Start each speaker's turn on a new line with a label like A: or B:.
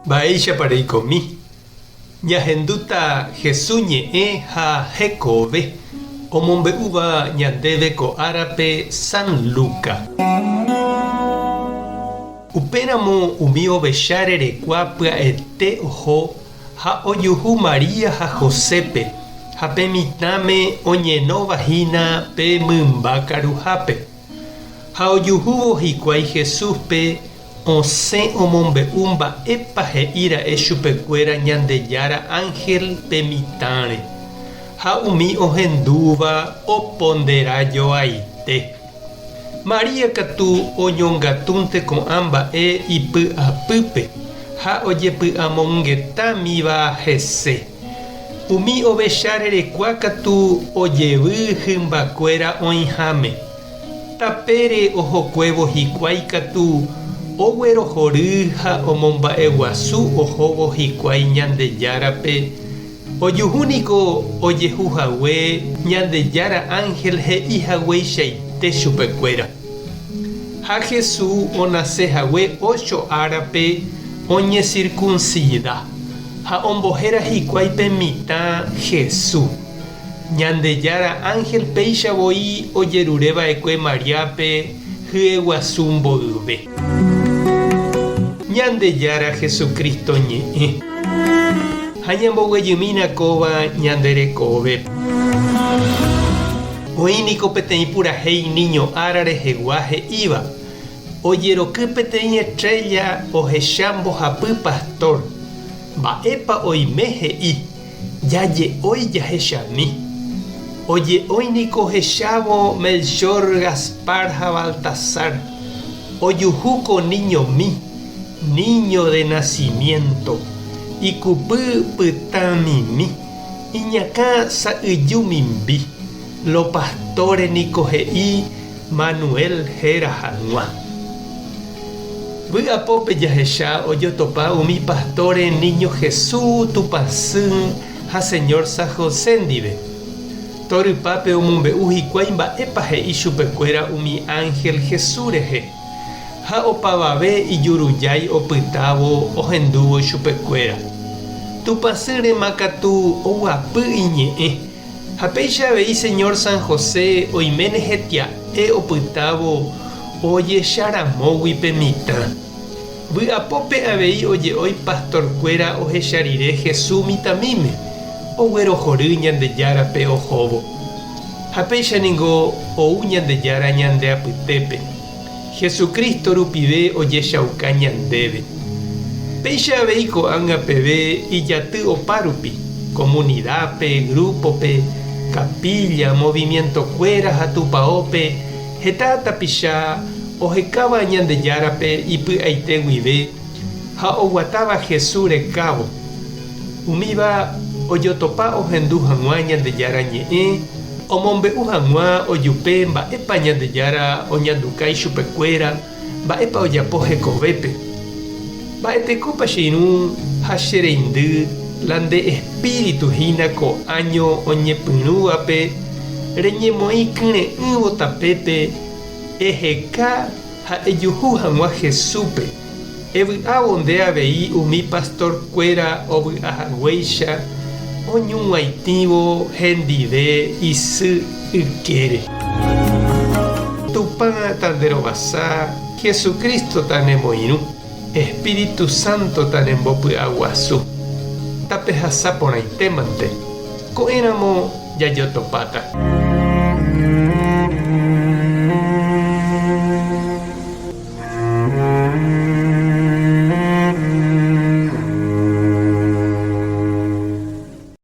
A: Baisha pareikomi. Ñahenduta Jesuñe ha Jekove. Omombeuva ñandeve ko árape San Luca. Upéramo umi ovechárerekua pya'ete oho ha ojuhu Maria ha Josépe ha pe mitãme oñenovahína pe mymba karuhápe. Ha ojuhúvo hikuái Jesúspe osẽ omombeu mba'épa he'íra'e chupekuéra Ñandejára Ángel pe mitãre. Ha umi ohendúva oponderajoaite. Maria katu oñongatúnte ko'ã mba'e ipy'apýpe ha ojepy'amongetámiva hese. Umi ovecharerekua katu ojevy hymbakuéra oĩháme. Tapére ohokuévo hikuái katu oguerohory ha omomba'eguasu ohóvo hikuái Ñandejárape. Ojuhúniko ojehuhague Ñandejára Ángel he'ihagueichaite chupekuéra. Ha Jesús onasehague 8 árape oñecircuncida ha ombohéra hikuái pe mitã Jesús. Ñandejára Ángel péichavoi ojerureva'ekue Mariápe hyeguasu mboyve. Ñandejára Jesucristo ñe'ẽ ha ñamboguejymína kóva ñanderekove. Oĩniko peteĩ purahéi niño ára rehegua he'íva. Ojeroky peteĩ estrella ohecha mbohapy pastor. Mba'épa oime he'i. Jaje'ói jahechami. Oje'óiniko ohechávo Melchor, Gaspar ha Baltasar. Ojuhúko niñomi, niño de nacimiento. Ikupy pytãmimi. Iñakã sa'yjumimbi. Lo pastore niko he'i Manuel héra hag̃ua. Vy'apópe jahecha ojotopa umi pastore niño Jesús tupãsy ha señor San José ndive. Torypápe omombeu hikuái mba'épa he'i chupekuéra umi ángel Jesús rehe. Ha opavave ijurujái opytávo ohendúvo chupekuéra. Tupãsýrema katu oguapy iñe'ẽ. Ha péicha avei señor San José oiméne hetia'e opytávo ojecharamógui pe mitã. Vy'apópe avei oje'ói pastorkuéra ohecharire Jesús mitãmíme. Oguerohory Ñandejárape ohóvo. Ha péichaningo ou Ñandejára ñandeapytépe. Jesucristo rupive ojechauka ñandéve. Péicha avei ko'ág̃a peve ijaty opárupi, comunidápe, grupope, capilla, movimientokuéra ha tupaópe, heta tapicha ohekáva Ñandejárape ipy'aite guive ha oguatáva Jesús rekávo. Umíva ojotopa ohendu hag̃ua Ñandejára ñe'ẽ, omombeu hag̃ua ojupe mba'épa Ñandejára oñandukái chupekuéra, mba'épa ojapo hekovépe. Mba'etekópa che irũ ha che reindy la nde espíritu hína ko'áño oñepyrũvape reñemoĩ kyre'ỹvo tapépe eheka ha ejuhu hag̃ua Jesúspe. Evy'ávo nde avei umi pastorkuéra ovy'ahaguéicha oñuguaitĩvo hendive isy ykére. Tupã tanderovasa, Jesucristo tanemoirũ, Espíritu Santo tanembopy'aguasu. Tape hasapórãitémante ko'ẽramo jajotopáta.